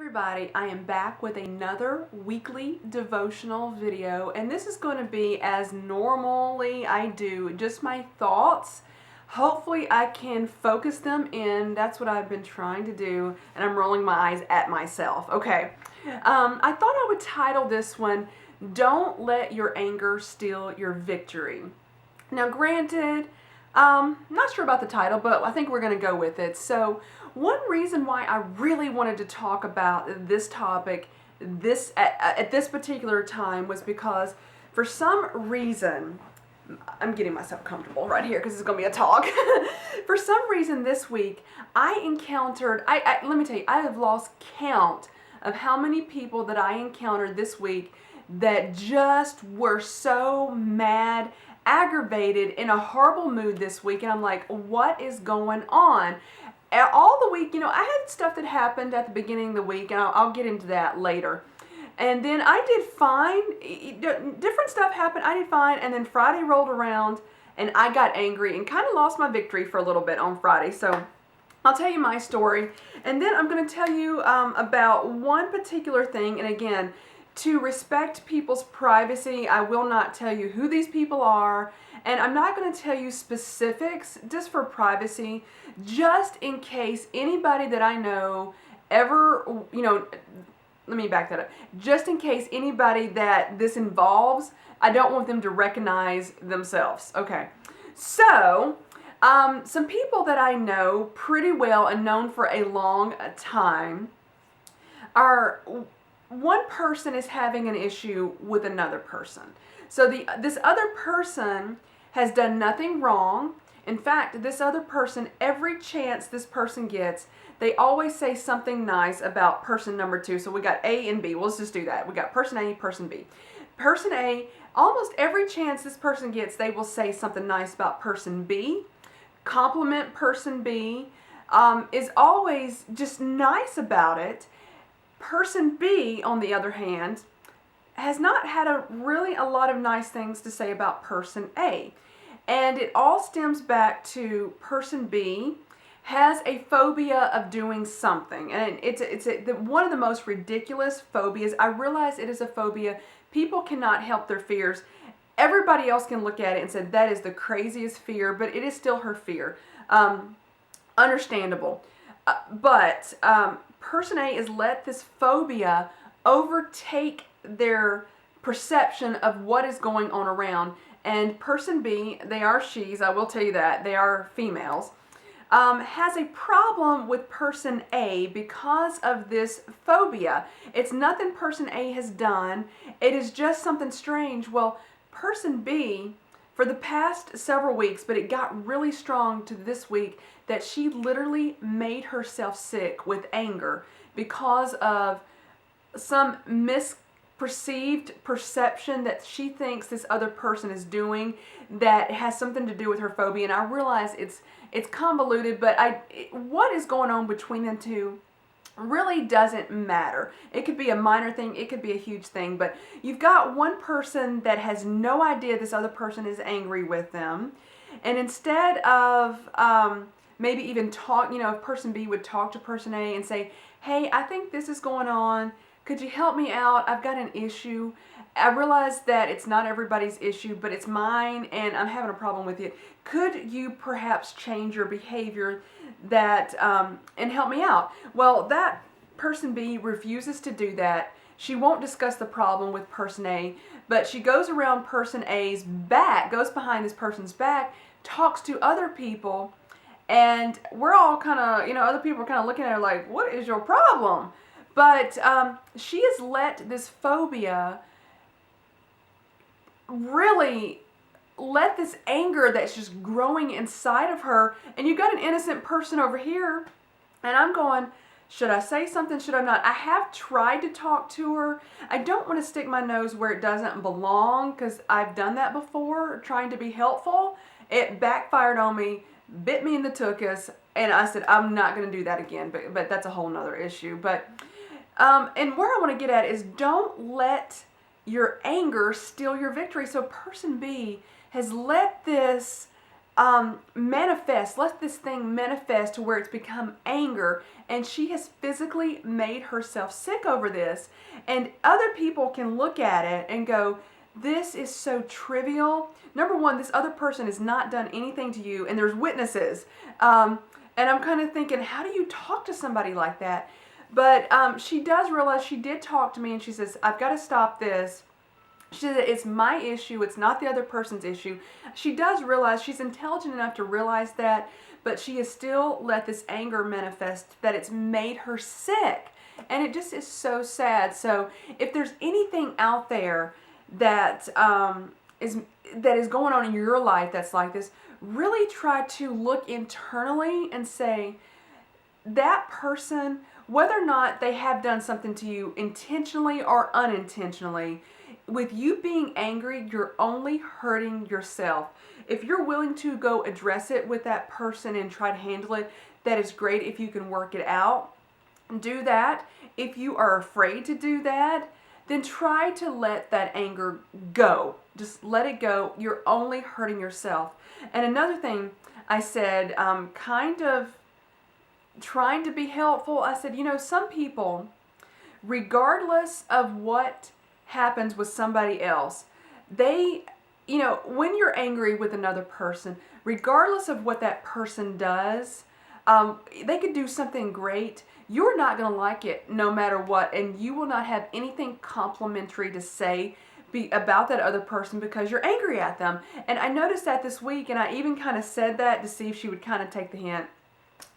Everybody, I am back with another weekly devotional video, and this is going to be as normally I do, just my thoughts. Hopefully I can focus them in. That's what I've been trying to do, and I'm rolling my eyes at myself. Okay, I thought I would title this one, Don't Let Your Anger Steal Your Victory. Now granted, not sure about the title, but I think we're going to go with it. So one reason why I really wanted to talk about this topic at this particular time was because for some reason, I'm getting myself comfortable right here because it's going to be a talk. For some reason this week, I encountered, let me tell you, I have lost count of how many people that I encountered this week that just were so mad, aggravated, in a horrible mood this week, and I'm like, what is going on? All the week, I had stuff that happened at the beginning of the week, and I'll get into that later. And then I did fine. Different stuff happened. I did fine, and then Friday rolled around, and I got angry and kind of lost my victory for a little bit on Friday. So I'll tell you my story, and then I'm going to tell you about one particular thing. And again, to respect people's privacy, I will not tell you who these people are, and I'm not going to tell you specifics just for privacy, just in case anybody that I know ever, let me back that up. Just in case anybody that this involves, I don't want them to recognize themselves. Okay, so some people that I know pretty well and known for a long time are, one person is having an issue with another person. So this other person has done nothing wrong. In fact, this other person, every chance this person gets, they always say something nice about person number two. So we got A and B. Well, let's just do that. We got person A, person B. Person A, almost every chance this person gets, they will say something nice about person B, compliment person B, is always just nice about it. Person B, on the other hand, has not had a lot of nice things to say about person A. And it all stems back to person B has a phobia of doing something. And it's one of the most ridiculous phobias. I realize it is a phobia. People cannot help their fears. Everybody else can look at it and say that is the craziest fear, but it is still her fear. Understandable. But person A has let this phobia overtake their perception of what is going on around. And person B, they are she's, I will tell you that, they are females, has a problem with person A because of this phobia. It's nothing person A has done. It is just something strange. Well, person B, for the past several weeks, but it got really strong to this week, that she literally made herself sick with anger because of some misperceived perception that she thinks this other person is doing that has something to do with her phobia. And I realize it's convoluted, but what is going on between them two really doesn't matter. It could be a minor thing, it could be a huge thing, but you've got one person that has no idea this other person is angry with them, and instead of maybe even talk, if person B would talk to person A and say, hey, I think this is going on, could you help me out? I've got an issue. I realize that it's not everybody's issue, but it's mine, and I'm having a problem with it. Could you perhaps change your behavior and help me out? Well, that person B refuses to do that. She won't discuss the problem with person A, but she goes around person A's back, goes behind this person's back, talks to other people, and we're all kind of, other people are kind of looking at her like, what is your problem? But she has let this phobia really let this anger that's just growing inside of her, and you've got an innocent person over here, and I'm going, should I say something? Should I not? I have tried to talk to her. I don't want to stick my nose where it doesn't belong, because I've done that before, trying to be helpful. It backfired on me, bit me in the tuchus, and I said, I'm not going to do that again, but that's a whole nother issue. But and where I want to get at is, don't let your anger steal your victory. So person B has let this let this thing manifest to where it's become anger, and she has physically made herself sick over this. And other people can look at it and go, this is so trivial. Number one, this other person has not done anything to you, and there's witnesses. And I'm kind of thinking, how do you talk to somebody like that? But she does realize, she did talk to me, and she says, I've got to stop this. She said, it's my issue, it's not the other person's issue. She does realize, she's intelligent enough to realize that, but she has still let this anger manifest, that it's made her sick. And it just is so sad. So if there's anything out there that is going on in your life that's like this, really try to look internally and say, that person, whether or not they have done something to you intentionally or unintentionally, with you being angry, you're only hurting yourself. If you're willing to go address it with that person and try to handle it, that is great. If you can work it out, do that. If you are afraid to do that, then try to let that anger go. Just let it go. You're only hurting yourself. And another thing I said, kind of trying to be helpful, I said, some people, regardless of what happens with somebody else, they, when you're angry with another person, regardless of what that person does, they could do something great. You're not going to like it no matter what, and you will not have anything complimentary to say about that other person because you're angry at them. And I noticed that this week, and I even kind of said that to see if she would kind of take the hint.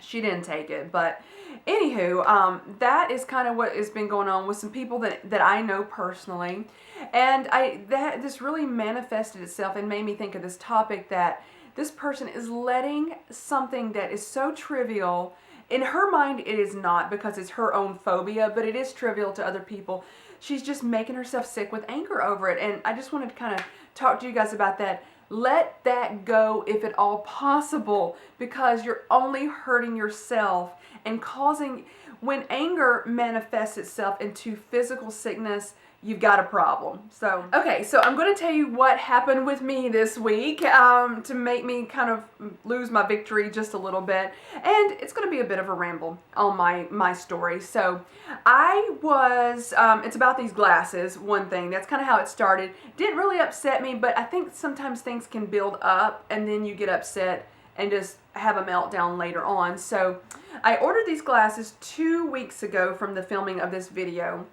She didn't take it, but anywho, that is kind of what has been going on with some people that I know personally, and this really manifested itself and made me think of this topic, that this person is letting something that is so trivial, in her mind it is not because it's her own phobia, but it is trivial to other people. She's just making herself sick with anger over it, and I just wanted to kind of talk to you guys about that. Let that go if at all possible, because you're only hurting yourself and causing, when anger manifests itself into physical sickness, you've got a problem. So, okay, so I'm going to tell you what happened with me this week to make me kind of lose my victory just a little bit. And it's going to be a bit of a ramble on my story. So I was, it's about these glasses, one thing. That's kind of how it started. Didn't really upset me, but I think sometimes things can build up and then you get upset and just have a meltdown later on. So I ordered these glasses 2 weeks ago from the filming of this video.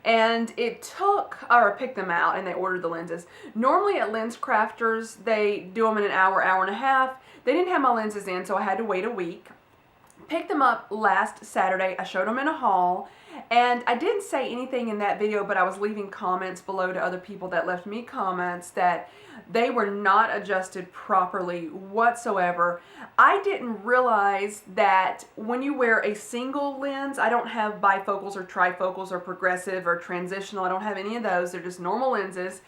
And it took, or I picked them out and they ordered the lenses. Normally at Lens Crafters, they do them in an hour, hour and a half. They didn't have my lenses in, so I had to wait a week. Picked them up last Saturday. I showed them in a haul. And I didn't say anything in that video, but I was leaving comments below to other people that left me comments that they were not adjusted properly whatsoever. I didn't realize that when you wear a single lens, I don't have bifocals or trifocals or progressive or transitional, I don't have any of those, they're just normal lenses,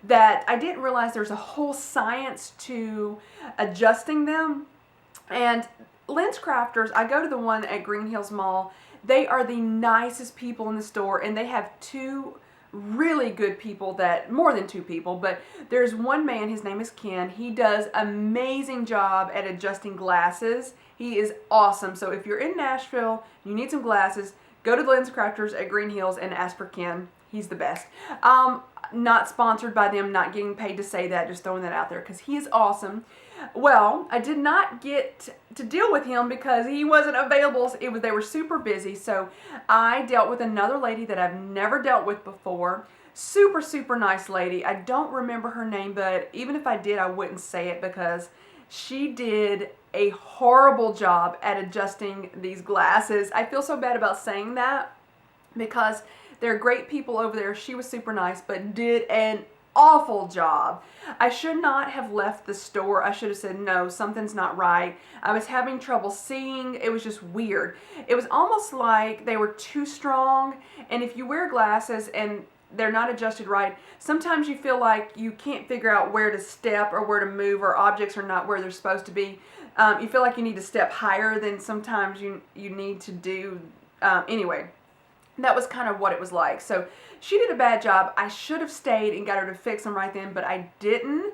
that I didn't realize there's a whole science to adjusting them. And Lens Crafters, I go to the one at Green Hills Mall. They are the nicest people in the store, and they have two really good people, that more than two people, but there's one man, his name is Ken. He does amazing job at adjusting glasses. He is awesome. So if you're in Nashville, you need some glasses, go to the Lens Crafters at Green Hills and ask for Ken. He's the best. Not sponsored by them, not getting paid to say that, just throwing that out there because he is awesome. Well, I did not get to deal with him because he wasn't available. They were super busy, so I dealt with another lady that I've never dealt with before. Super, super nice lady. I don't remember her name, but even if I did, I wouldn't say it because she did a horrible job at adjusting these glasses. I feel so bad about saying that because they're great people over there. She was super nice, but did an awful job. I should not have left the store. I should have said, no, something's not right. I was having trouble seeing. It was just weird. It was almost like they were too strong. And if you wear glasses and they're not adjusted right, sometimes you feel like you can't figure out where to step or where to move, or objects are not where they're supposed to be. You feel like you need to step higher than sometimes you need to do. Anyway. That was kind of what it was like. So she did a bad job. I should have stayed and got her to fix them right then, but I didn't.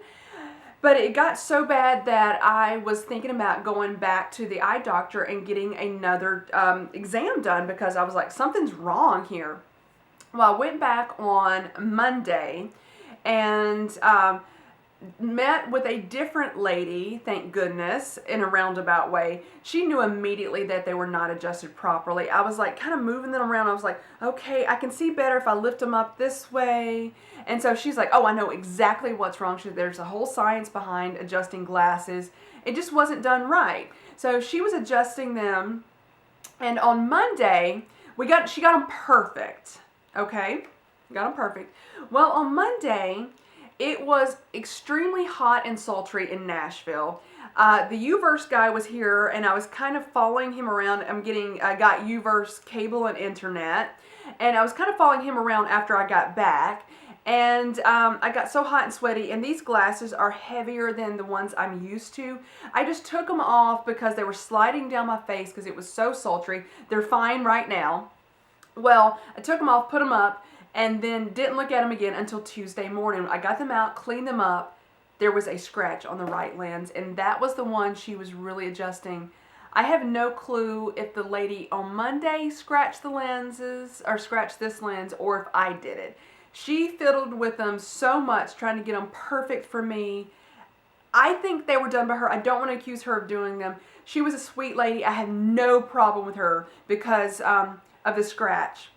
But it got so bad that I was thinking about going back to the eye doctor and getting another exam done, because I was like, something's wrong here. Well, I went back on Monday and met with a different lady, thank goodness, in a roundabout way. She knew immediately that they were not adjusted properly. I was like kind of moving them around. I was like, okay, I can see better if I lift them up this way. And so she's like, oh, I know exactly what's wrong. There's a whole science behind adjusting glasses. It just wasn't done right. So she was adjusting them, and on Monday, she got them perfect. Okay? Got them perfect. Well, on Monday, it was extremely hot and sultry in Nashville. The Uverse guy was here, and I was kind of following him around. I got Uverse cable and internet, and I was kind of following him around after I got back. And I got so hot and sweaty, and these glasses are heavier than the ones I'm used to. I just took them off because they were sliding down my face because it was so sultry. They're fine right now. Well, I took them off, put them up, and then didn't look at them again until Tuesday morning. I got them out, cleaned them up. There was a scratch on the right lens, and that was the one she was really adjusting. I have no clue if the lady on Monday scratched the lenses or scratched this lens, or if I did it. She fiddled with them so much trying to get them perfect for me. I think they were done by her. I don't want to accuse her of doing them. She was a sweet lady. I had no problem with her because of the scratch.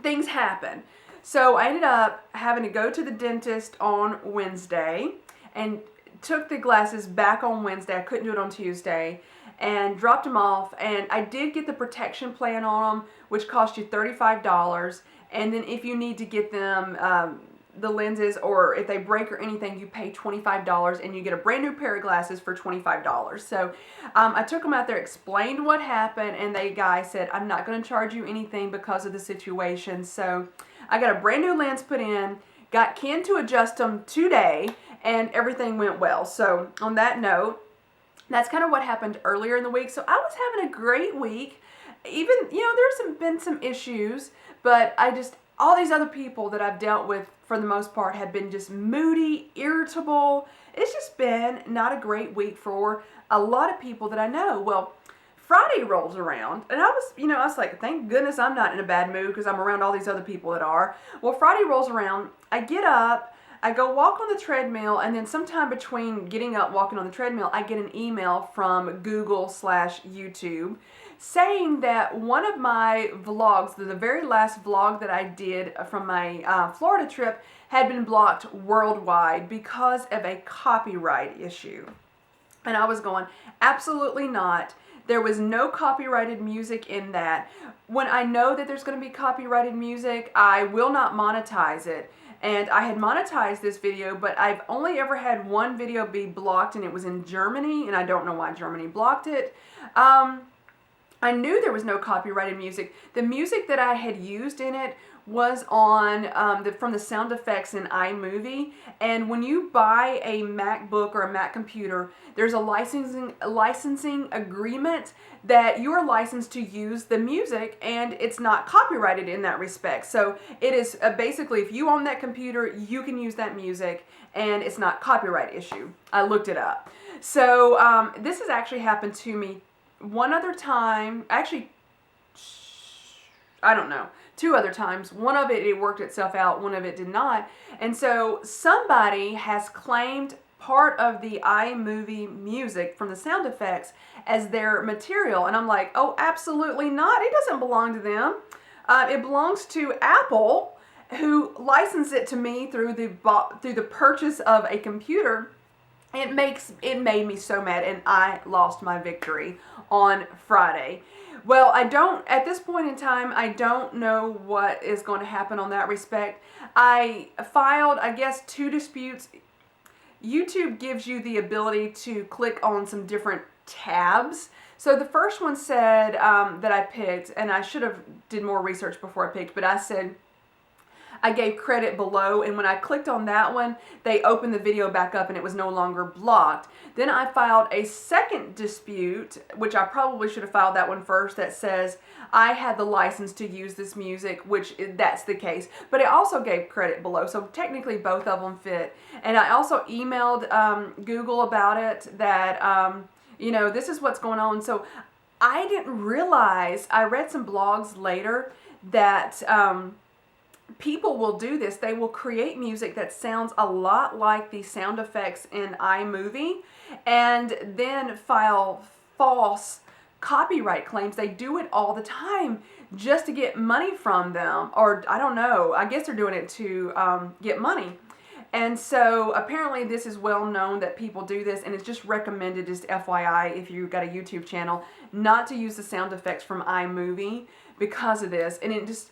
Things happen. So I ended up having to go to the dentist on Wednesday and took the glasses back on Wednesday. I couldn't do it on Tuesday, and dropped them off. And I did get the protection plan on them, which cost you $35. And then if you need to get them the lenses, or if they break or anything, you pay $25 and you get a brand new pair of glasses for $25. So I took them out there, explained what happened, and the guy said, I'm not going to charge you anything because of the situation. So I got a brand new lens put in, got Ken to adjust them today, and everything went well. So on that note, that's kind of what happened earlier in the week. So I was having a great week. Even, there's been some issues, but all these other people that I've dealt with, for the most part, have been just moody, irritable. It's just been not a great week for a lot of people that I know. Well, Friday rolls around, and I was like, thank goodness I'm not in a bad mood because I'm around all these other people that are. Well, Friday rolls around, I get up, I go walk on the treadmill, and then sometime between getting up, walking on the treadmill, I get an email from Google/YouTube saying that one of my vlogs, the very last vlog that I did from my Florida trip, had been blocked worldwide because of a copyright issue. And I was going, absolutely not. There was no copyrighted music in that. When I know that there's going to be copyrighted music, I will not monetize it. And I had monetized this video, but I've only ever had one video be blocked, and it was in Germany, and I don't know why Germany blocked it. I knew there was no copyrighted music. The music that I had used in it was on from the sound effects in iMovie. And when you buy a MacBook or a Mac computer, there's a licensing agreement that you're licensed to use the music, and it's not copyrighted in that respect. So it is basically, if you own that computer, you can use that music, and it's not copyright issue. I looked it up. So this has actually happened to me one other time, actually, I don't know, 2 other times. One of it worked itself out, one of it did not. And so somebody has claimed part of the iMovie music from the sound effects as their material. And I'm like, oh, absolutely not. It doesn't belong to them. It belongs to Apple, who licensed it to me through the purchase of a computer. It made me so mad, and I lost my victory on Friday. Well, at this point in time, I don't know what is going to happen on that respect. I filed, I guess, 2 disputes. YouTube gives you the ability to click on some different tabs. So the first one said that I picked, and I should have did more research before I picked, but I said, I gave credit below, and when I clicked on that one, they opened the video back up and it was no longer blocked. Then I filed a second dispute, which I probably should have filed that one first, that says I had the license to use this music, which that's the case. But I also gave credit below, so technically both of them fit. And I also emailed Google about it, that, you know, this is what's going on. So I didn't realize, I read some blogs later that people will do this. They will create music that sounds a lot like the sound effects in iMovie and then file false copyright claims. They do it all the time just to get money from them, or I don't know, I guess they're doing it to get money. And so apparently this is well known that people do this, and it's just recommended, just FYI, if you've got a YouTube channel, not to use the sound effects from iMovie because of this. And it just,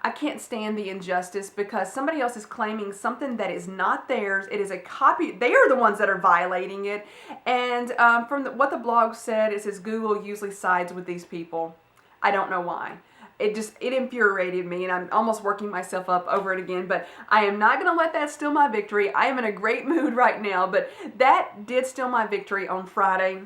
I can't stand the injustice, because somebody else is claiming something that is not theirs. It is a copy. They are the ones that are violating it. And from what the blog said, it says Google usually sides with these people. I don't know why. It infuriated me, and I'm almost working myself up over it again, but I am not going to let that steal my victory. I am in a great mood right now, but that did steal my victory on Friday.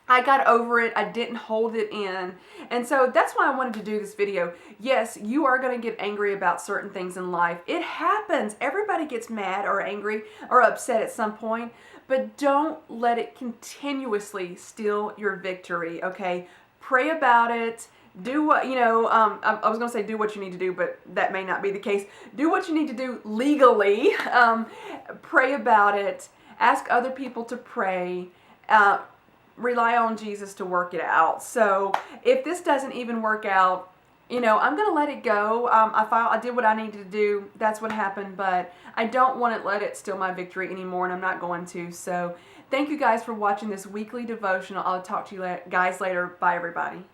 I got over it. I didn't hold it in. And so that's why I wanted to do this video. Yes, you are going to get angry about certain things in life. It happens. Everybody gets mad or angry or upset at some point, but don't let it continuously steal your victory, okay? Pray about it. Do what, you know, I was going to say do what you need to do, but that may not be the case. Do what you need to do legally. Pray about it. Ask other people to pray. Rely on Jesus to work it out. So if this doesn't even work out, you know, I'm going to let it go. I did what I needed to do. That's what happened, but I don't want to let it steal my victory anymore, and I'm not going to. So thank you guys for watching this weekly devotional. I'll talk to you guys later. Bye, everybody.